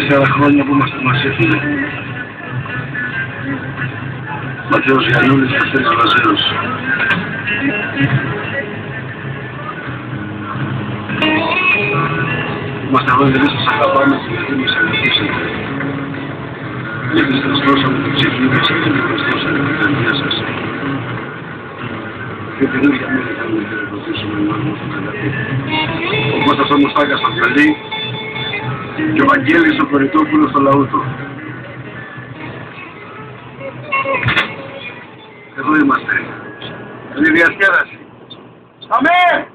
4 χρόνια που είμαστε μαζί. Ματέος Γιαννούλης και Στέλιος Βαζέλος. Είμαστε χρόνια δεν σας αγαπάμε και δεν μας αγαπήσατε. Γιατί σας δώσαμε την ψυχή μας και δεν μας δώσαμε την καρδιά σας. Και την ίδια μέρα κάνουμε και να ρωτήσουμε να μας το καλατή. Ο Κώστας ο Μουστάκας στο Φελή και ο Βαγγέλης ο Κοριτόπουλος στο Λαούτο. Εδώ είμαστε. Είναι η διασκέδαση. Αμέ!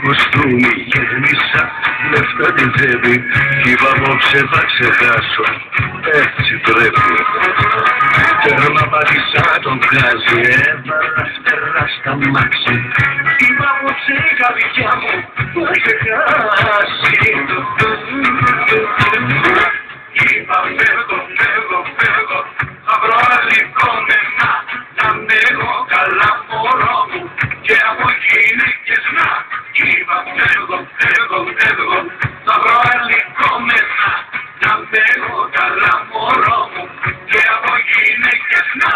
Κοστούμι γέμισα λεφτά την τσέπη κι είπα απόψε θα ξεχάσω, έτσι πρέπει. Τέρμα πάτησα τον βγάζει, έβαλα φτερά στα μάξι. Είπα απόψε η καρδιά μου θα ξεχάσει. Είπα φεύγω, φεύγω, φεύγω, θα βρω αλικόμενα να με έχω καλά μωρό μου και από γυναίκες να. Είπα φεύγω, φεύγω, φεύγω, θα βρω αλικόμενα να με έχω καλά μωρό μου και από γυναίκες να.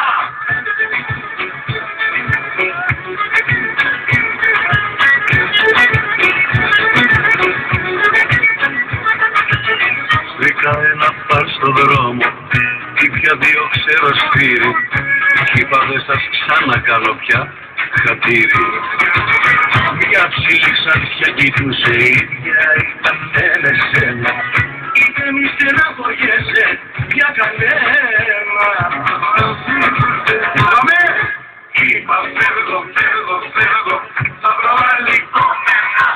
Βρήκα ένα πάρ στο δρόμο κι πια 2 ξεραστήρι κι είπα δεν σας ξανακάνω πια χατήρι. Μια ψήλη ξαφιά κοιτούσε, ίδια ήταν με σένα. Είπε μη στεναχωριέσαι για κανένα. Είπα φεύγω, φεύγω, φεύγω, θα βρω αλικόμενα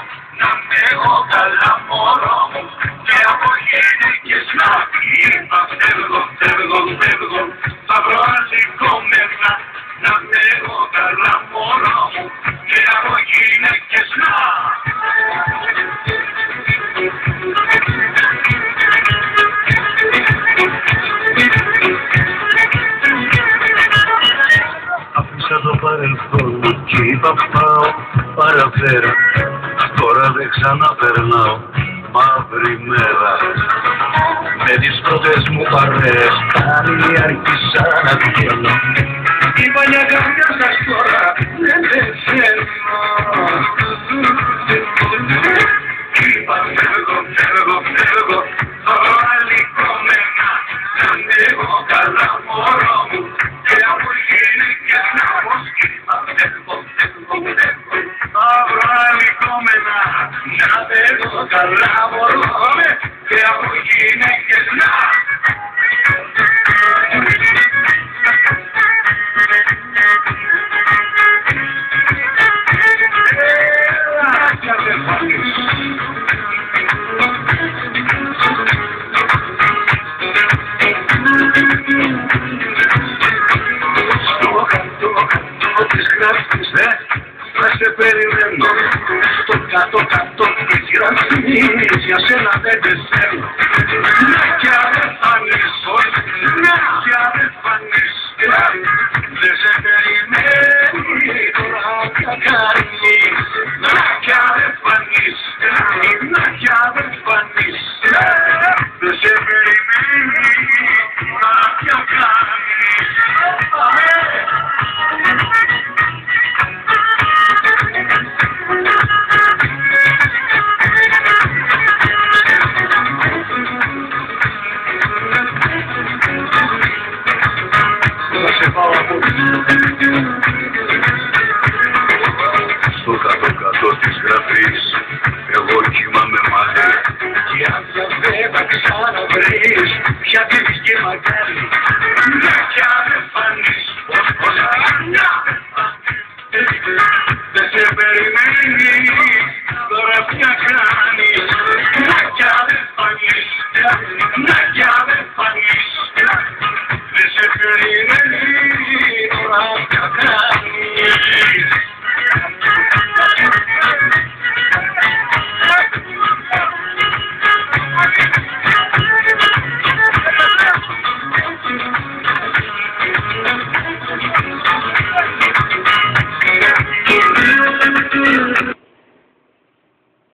να με έχω καλά μωρό μου και από γυναίκες να. Είπα φεύγω, φεύγω, φεύγω, θα βρω αλικόμενα να με έχω καλά μωρό μου και από γυναίκες να. Άφησα το παρελθόν κι είπα πάω παραπέρα. Τώρα δεν ξαναπερνάω μαύρη μέρα. Με τις πρώτες μου παρέες πάλι άρχισα να βγαίνω. Η παλιά καρδιά σας τώρα δεν θέλω. Είπα φεύγω, φεύγω, φεύγω, θα βρω αλικόμενα να με έχω καλά μωρό μου και από γυναίκες να. Είπα φεύγω, φεύγω, φεύγω, θα βρω αλικόμενα να με έχω καλά μωρό μου και από γυναίκες να. Θα σε περιμένω στο κάτω-κάτω της γραφής, για σένα δεν θέλω. Να κι αν δεν φανείς, να κι αν δεν φανείς, δεν σε περιμένει τώρα πια κανείς. Να κι αν δεν φανείς, να κι αν δεν φανείς, δεν σε περιμένει τώρα πια κανείς. Στο κάτω-κάτω της γραφής εγώ κοιμάμαι μαλλί κι αν δεν θα ξαναβρεις πια κλείνεις και μακάρι. Να κι αν δεν φανείς πως να